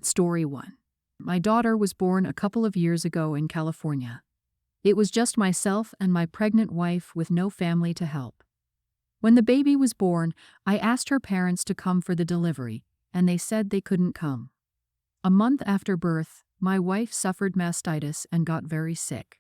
Story 1. My daughter was born a couple of years ago in California. It was just myself and my pregnant wife with no family to help. When the baby was born, I asked her parents to come for the delivery, and they said they couldn't come. A month after birth, my wife suffered mastitis and got very sick.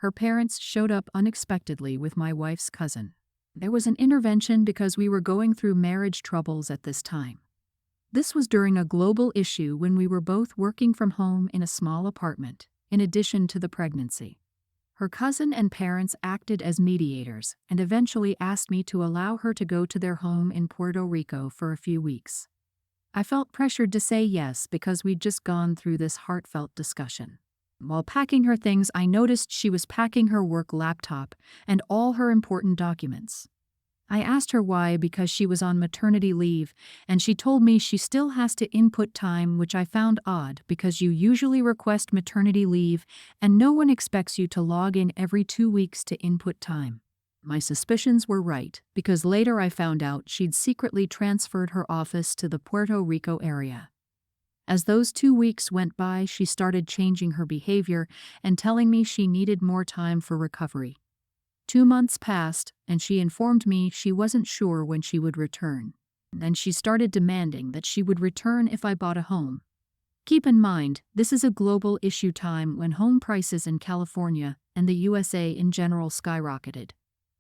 Her parents showed up unexpectedly with my wife's cousin. There was an intervention because we were going through marriage troubles at this time. This was during a global issue when we were both working from home in a small apartment, in addition to the pregnancy. Her cousin and parents acted as mediators and eventually asked me to allow her to go to their home in Puerto Rico for a few weeks. I felt pressured to say yes because we'd just gone through this heartfelt discussion. While packing her things, I noticed she was packing her work laptop and all her important documents. I asked her why because she was on maternity leave, and she told me she still has to input time, which I found odd because you usually request maternity leave and no one expects you to log in every 2 weeks to input time. My suspicions were right because later I found out she'd secretly transferred her office to the Puerto Rico area. As those 2 weeks went by, she started changing her behavior and telling me she needed more time for recovery. 2 months passed, and she informed me she wasn't sure when she would return. Then she started demanding that she would return if I bought a home. Keep in mind, this is a global issue time when home prices in California and the USA in general skyrocketed.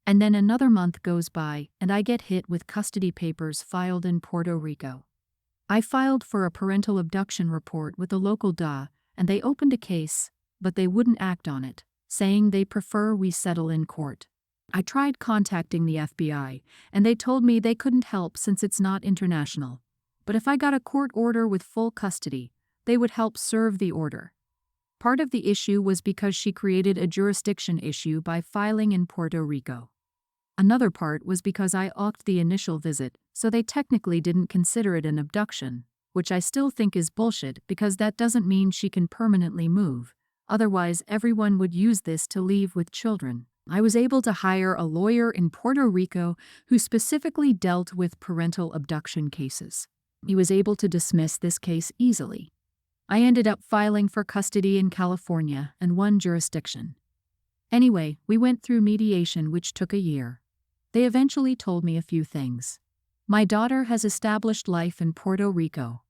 And then another month goes by, and I get hit with custody papers filed in Puerto Rico. I filed for a parental abduction report with the local DA, and they opened a case, but they wouldn't act on it, saying they prefer we settle in court. I tried contacting the FBI, and they told me they couldn't help since it's not international. But if I got a court order with full custody, they would help serve the order. Part of the issue was because she created a jurisdiction issue by filing in Puerto Rico. Another part was because I balked the initial visit, so they technically didn't consider it an abduction, which I still think is bullshit because that doesn't mean she can permanently move. Otherwise, everyone would use this to leave with children. I was able to hire a lawyer in Puerto Rico who specifically dealt with parental abduction cases. He was able to dismiss this case easily. I ended up filing for custody in California and one jurisdiction. Anyway, we went through mediation, which took a year. They eventually told me a few things. My daughter has established life in Puerto Rico.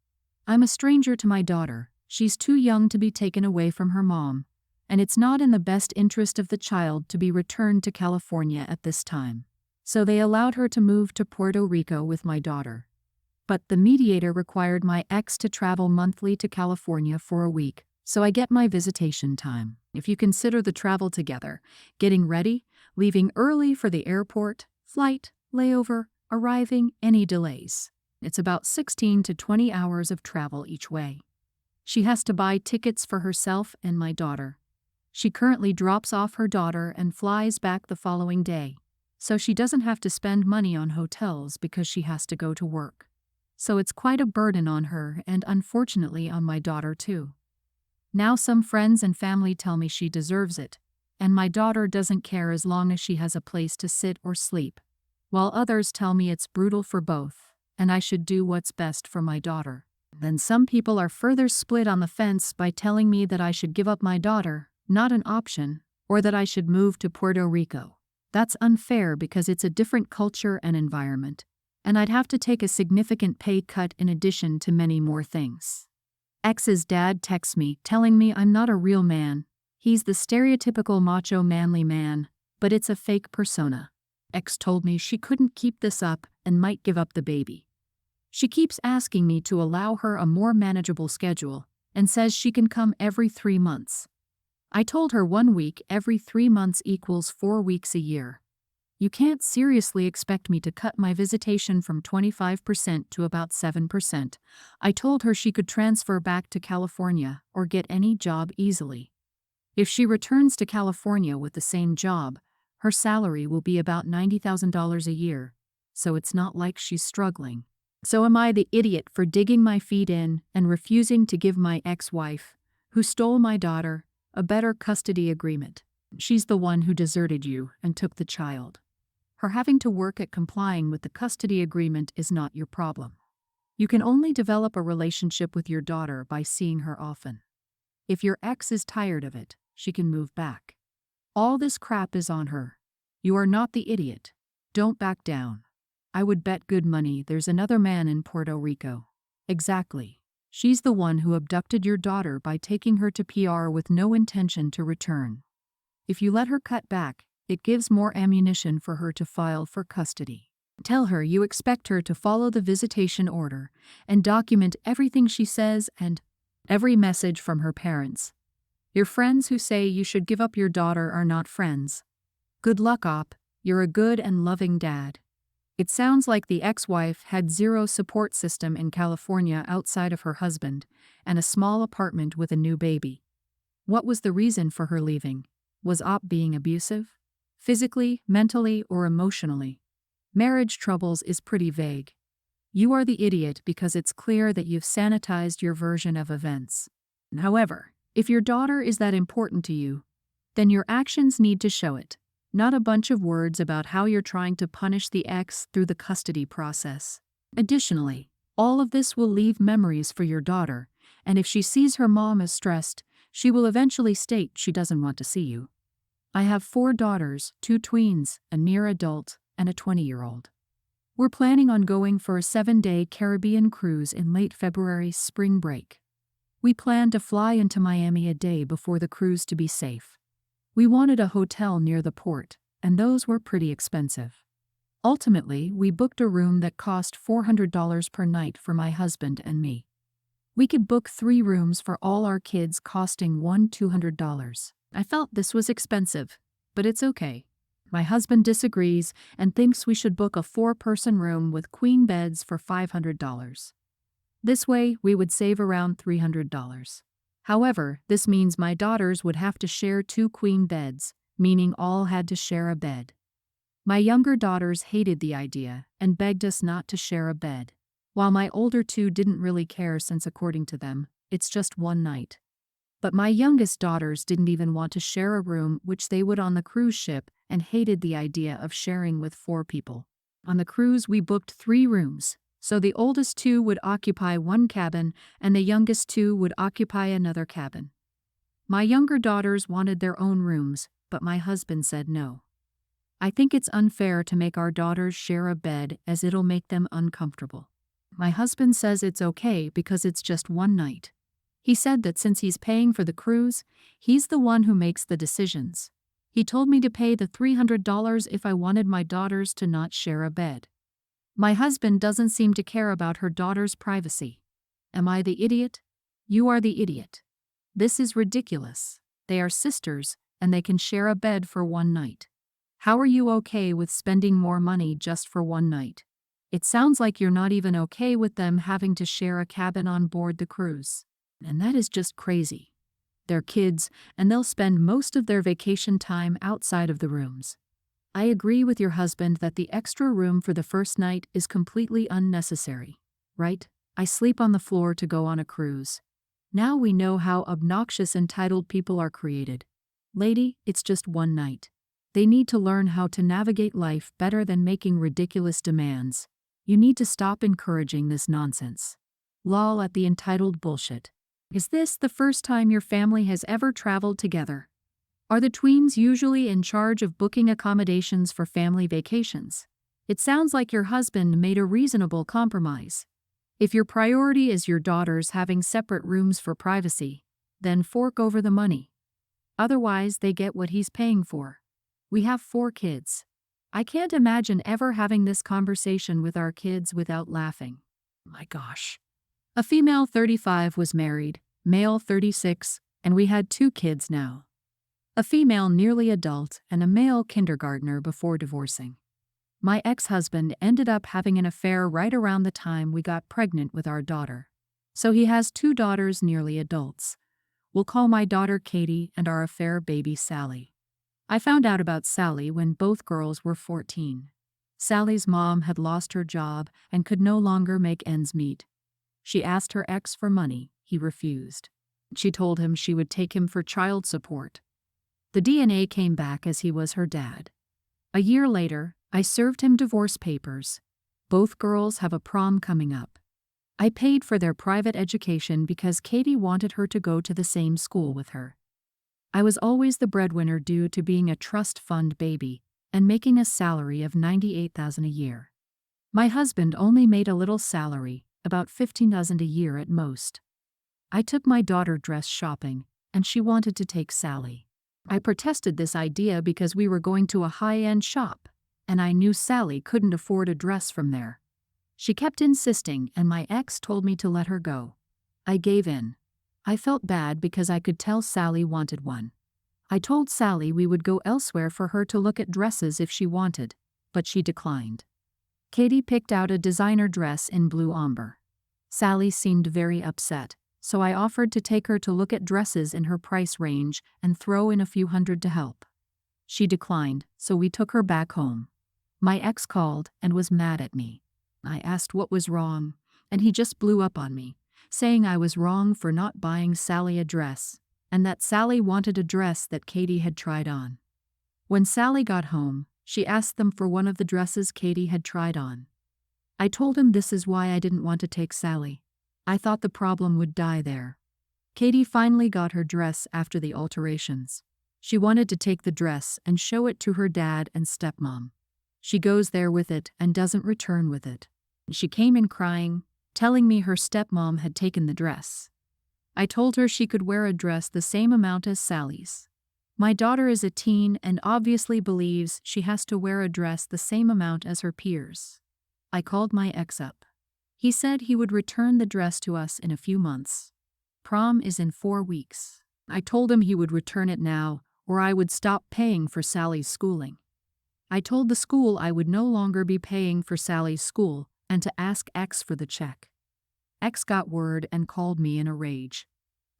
I'm a stranger to my daughter. She's too young to be taken away from her mom, and it's not in the best interest of the child to be returned to California at this time. So they allowed her to move to Puerto Rico with my daughter. But the mediator required my ex to travel monthly to California for a week, so I get my visitation time. If you consider the travel together, getting ready, leaving early for the airport, flight, layover, arriving, any delays, it's about 16 to 20 hours of travel each way. She has to buy tickets for herself and my daughter. She currently drops off her daughter and flies back the following day, so she doesn't have to spend money on hotels because she has to go to work. So it's quite a burden on her and unfortunately on my daughter too. Now some friends and family tell me she deserves it, and my daughter doesn't care as long as she has a place to sit or sleep, while others tell me it's brutal for both, and I should do what's best for my daughter. Then some people are further split on the fence by telling me that I should give up my daughter, not an option, or that I should move to Puerto Rico. That's unfair because it's a different culture and environment, and I'd have to take a significant pay cut in addition to many more things. Ex's dad texts me telling me I'm not a real man. He's the stereotypical macho manly man, but it's a fake persona. Ex told me she couldn't keep this up and might give up the baby. She keeps asking me to allow her a more manageable schedule and says she can come every 3 months. I told her 1 week every 3 months equals 4 weeks a year. You can't seriously expect me to cut my visitation from 25% to about 7%. I told her she could transfer back to California or get any job easily. If she returns to California with the same job, her salary will be about $90,000 a year, so it's not like she's struggling. So am I the idiot for digging my feet in and refusing to give my ex-wife, who stole my daughter, a better custody agreement? She's the one who deserted you and took the child. Her having to work at complying with the custody agreement is not your problem. You can only develop a relationship with your daughter by seeing her often. If your ex is tired of it, she can move back. All this crap is on her. You are not the idiot. Don't back down. I would bet good money there's another man in Puerto Rico. Exactly. She's the one who abducted your daughter by taking her to PR with no intention to return. If you let her cut back, it gives more ammunition for her to file for custody. Tell her you expect her to follow the visitation order and document everything she says and every message from her parents. Your friends who say you should give up your daughter are not friends. Good luck, op. You're a good and loving dad. It sounds like the ex-wife had zero support system in California outside of her husband and a small apartment with a new baby. What was the reason for her leaving? Was op being abusive? Physically, mentally, or emotionally? Marriage troubles is pretty vague. You are the idiot because it's clear that you've sanitized your version of events. However, if your daughter is that important to you, then your actions need to show it, not a bunch of words about how you're trying to punish the ex through the custody process. Additionally, all of this will leave memories for your daughter, and if she sees her mom as stressed, she will eventually state she doesn't want to see you. I have 4 daughters, 2 tweens, a near adult, and a 20-year-old. We're planning on going for a 7-day Caribbean cruise in late February spring break. We plan to fly into Miami a day before the cruise to be safe. We wanted a hotel near the port, and those were pretty expensive. Ultimately, we booked a room that cost $400 per night for my husband and me. We could book 3 rooms for all our kids costing $200. I felt this was expensive, but it's okay. My husband disagrees and thinks we should book a 4-person room with queen beds for $500. This way, we would save around $300. However, this means my daughters would have to share 2 queen beds, meaning all had to share a bed. My younger daughters hated the idea and begged us not to share a bed, while my older 2 didn't really care since according to them, it's just one night. But my youngest daughters didn't even want to share a room which they would on the cruise ship and hated the idea of sharing with 4 people. On the cruise we booked 3 rooms, so the oldest 2 would occupy one cabin and the youngest 2 would occupy another cabin. My younger daughters wanted their own rooms, but my husband said no. I think it's unfair to make our daughters share a bed as it'll make them uncomfortable. My husband says it's okay because it's just one night. He said that since he's paying for the cruise, he's the one who makes the decisions. He told me to pay the $300 if I wanted my daughters to not share a bed. My husband doesn't seem to care about her daughter's privacy. Am I the idiot? You are the idiot. This is ridiculous. They are sisters, and they can share a bed for one night. How are you okay with spending more money just for one night? It sounds like you're not even okay with them having to share a cabin on board the cruise. And that is just crazy. They're kids, and they'll spend most of their vacation time outside of the rooms. I agree with your husband that the extra room for the first night is completely unnecessary, right? I sleep on the floor to go on a cruise. Now we know how obnoxious entitled people are created. Lady, it's just one night. They need to learn how to navigate life better than making ridiculous demands. You need to stop encouraging this nonsense. Lol at the entitled bullshit. Is this the first time your family has ever traveled together? Are the tweens usually in charge of booking accommodations for family vacations? It sounds like your husband made a reasonable compromise. If your priority is your daughters having separate rooms for privacy, then fork over the money. Otherwise, they get what he's paying for. We have 4 kids. I can't imagine ever having this conversation with our kids without laughing. My gosh. A female 35 was married, male 36, and we had 2 kids now. A female nearly adult and a male kindergartner before divorcing. My ex-husband ended up having an affair right around the time we got pregnant with our daughter. So he has 2 daughters nearly adults. We'll call my daughter Katie and our affair baby Sally. I found out about Sally when both girls were 14. Sally's mom had lost her job and could no longer make ends meet. She asked her ex for money. He refused. She told him she would take him for child support. The DNA came back as he was her dad. A year later, I served him divorce papers. Both girls have a prom coming up. I paid for their private education because Katie wanted her to go to the same school with her. I was always the breadwinner due to being a trust fund baby and making a salary of $98,000 a year. My husband only made a little salary, about $15,000 a year at most. I took my daughter dress shopping, and she wanted to take Sally. I protested this idea because we were going to a high-end shop, and I knew Sally couldn't afford a dress from there. She kept insisting, and my ex told me to let her go. I gave in. I felt bad because I could tell Sally wanted one. I told Sally we would go elsewhere for her to look at dresses if she wanted, but she declined. Katie picked out a designer dress in blue ombre. Sally seemed very upset, so I offered to take her to look at dresses in her price range and throw in a few hundred to help. She declined, so we took her back home. My ex called and was mad at me. I asked what was wrong, and he just blew up on me, saying I was wrong for not buying Sally a dress, and that Sally wanted a dress that Katie had tried on. When Sally got home, she asked them for one of the dresses Katie had tried on. I told him this is why I didn't want to take Sally. I thought the problem would die there. Katie finally got her dress after the alterations. She wanted to take the dress and show it to her dad and stepmom. She goes there with it and doesn't return with it. She came in crying, telling me her stepmom had taken the dress. I told her she could wear a dress the same amount as Sally's. My daughter is a teen and obviously believes she has to wear a dress the same amount as her peers. I called my ex up. He said he would return the dress to us in a few months. Prom is in 4 weeks. I told him he would return it now, or I would stop paying for Sally's schooling. I told the school I would no longer be paying for Sally's school and to ask X for the check. X got word and called me in a rage.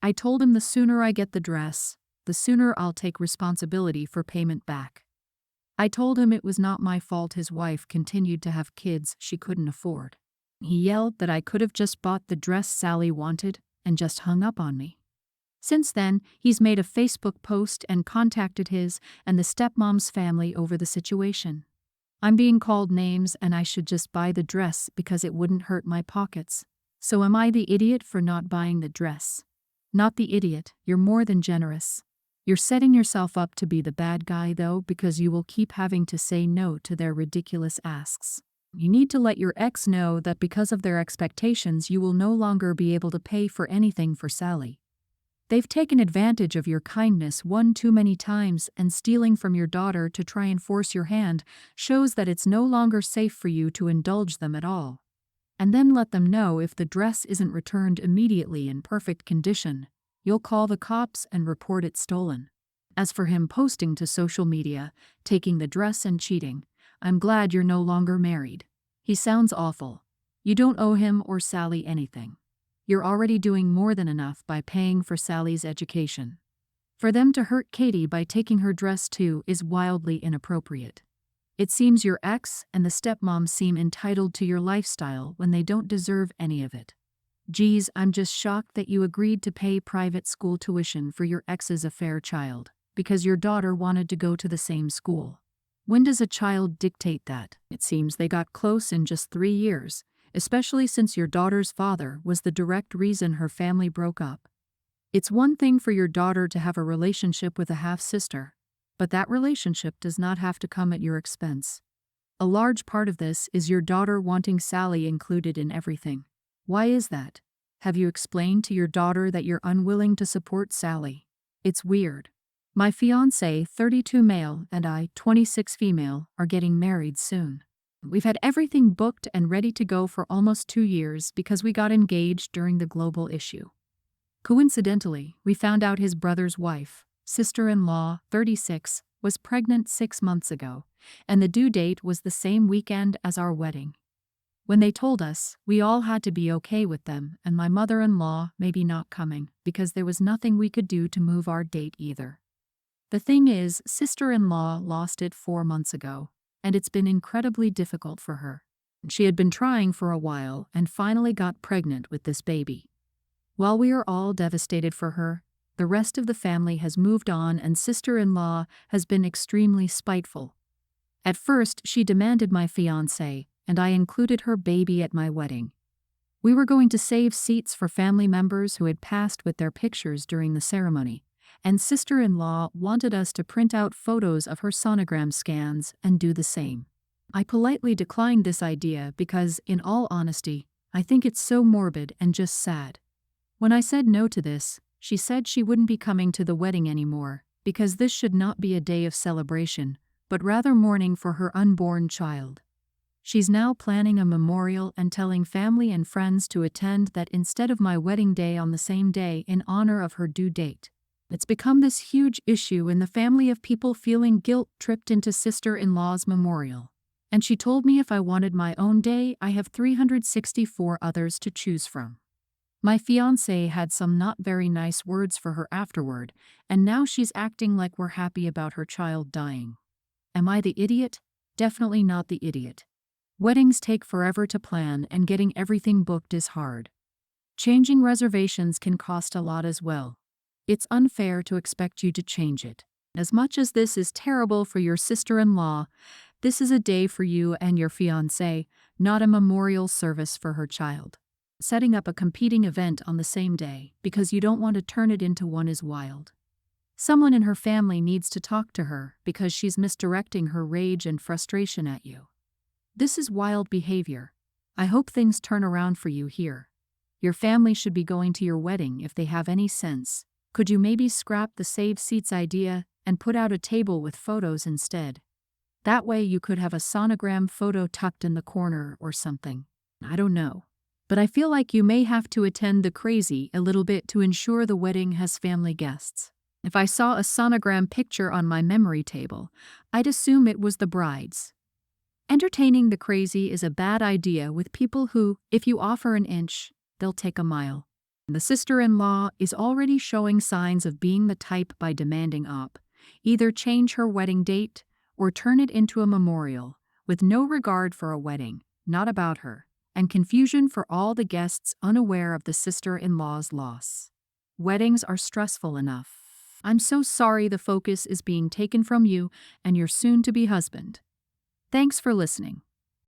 I told him the sooner I get the dress, the sooner I'll take responsibility for payment back. I told him it was not my fault his wife continued to have kids she couldn't afford. He yelled that I could have just bought the dress Sally wanted and just hung up on me. Since then, he's made a Facebook post and contacted his and the stepmom's family over the situation. I'm being called names and I should just buy the dress because it wouldn't hurt my pockets. So am I the idiot for not buying the dress? Not the idiot, you're more than generous. You're setting yourself up to be the bad guy though because you will keep having to say no to their ridiculous asks. You need to let your ex know that because of their expectations you will no longer be able to pay for anything for Sally. They've taken advantage of your kindness one too many times, and stealing from your daughter to try and force your hand shows that it's no longer safe for you to indulge them at all. And then let them know if the dress isn't returned immediately in perfect condition, you'll call the cops and report it stolen. As for him posting to social media, taking the dress and cheating, I'm glad you're no longer married. He sounds awful. You don't owe him or Sally anything. You're already doing more than enough by paying for Sally's education. For them to hurt Katie by taking her dress too is wildly inappropriate. It seems your ex and the stepmom seem entitled to your lifestyle when they don't deserve any of it. Geez, I'm just shocked that you agreed to pay private school tuition for your ex's affair child, because your daughter wanted to go to the same school. When does a child dictate that? It seems they got close in just 3 years, especially since your daughter's father was the direct reason her family broke up. It's one thing for your daughter to have a relationship with a half-sister, but that relationship does not have to come at your expense. A large part of this is your daughter wanting Sally included in everything. Why is that? Have you explained to your daughter that you're unwilling to support Sally? It's weird. My fiancé, 32 male, and I, 26 female, are getting married soon. We've had everything booked and ready to go for almost 2 years because we got engaged during the global issue. Coincidentally, we found out his brother's wife, sister-in-law, 36, was pregnant 6 months ago, and the due date was the same weekend as our wedding. When they told us, we all had to be okay with them, and my mother-in-law maybe not coming because there was nothing we could do to move our date either. The thing is, sister-in-law lost it 4 months ago, and it's been incredibly difficult for her. She had been trying for a while and finally got pregnant with this baby. While we are all devastated for her, the rest of the family has moved on and sister-in-law has been extremely spiteful. At first, she demanded my fiancé, and I included her baby at my wedding. We were going to save seats for family members who had passed with their pictures during the ceremony, and sister-in-law wanted us to print out photos of her sonogram scans and do the same. I politely declined this idea because, in all honesty, I think it's so morbid and just sad. When I said no to this, she said she wouldn't be coming to the wedding anymore, because this should not be a day of celebration, but rather mourning for her unborn child. She's now planning a memorial and telling family and friends to attend that instead of my wedding day on the same day in honor of her due date. It's become this huge issue in the family of people feeling guilt-tripped into sister-in-law's memorial. And she told me if I wanted my own day, I have 364 others to choose from. My fiancé had some not very nice words for her afterward, and now she's acting like we're happy about her child dying. Am I the idiot? Definitely not the idiot. Weddings take forever to plan, and getting everything booked is hard. Changing reservations can cost a lot as well. It's unfair to expect you to change it. As much as this is terrible for your sister-in-law, this is a day for you and your fiancé, not a memorial service for her child. Setting up a competing event on the same day because you don't want to turn it into one is wild. Someone in her family needs to talk to her because she's misdirecting her rage and frustration at you. This is wild behavior. I hope things turn around for you here. Your family should be going to your wedding if they have any sense. Could you maybe scrap the save seats idea and put out a table with photos instead? That way you could have a sonogram photo tucked in the corner or something. I don't know. But I feel like you may have to attend the crazy a little bit to ensure the wedding has family guests. If I saw a sonogram picture on my memory table, I'd assume it was the bride's. Entertaining the crazy is a bad idea with people who, if you offer an inch, they'll take a mile. The sister-in-law is already showing signs of being the type by demanding up. Either change her wedding date or turn it into a memorial, with no regard for a wedding, not about her, and confusion for all the guests unaware of the sister-in-law's loss. Weddings are stressful enough. I'm so sorry the focus is being taken from you and your soon-to-be husband. Thanks for listening.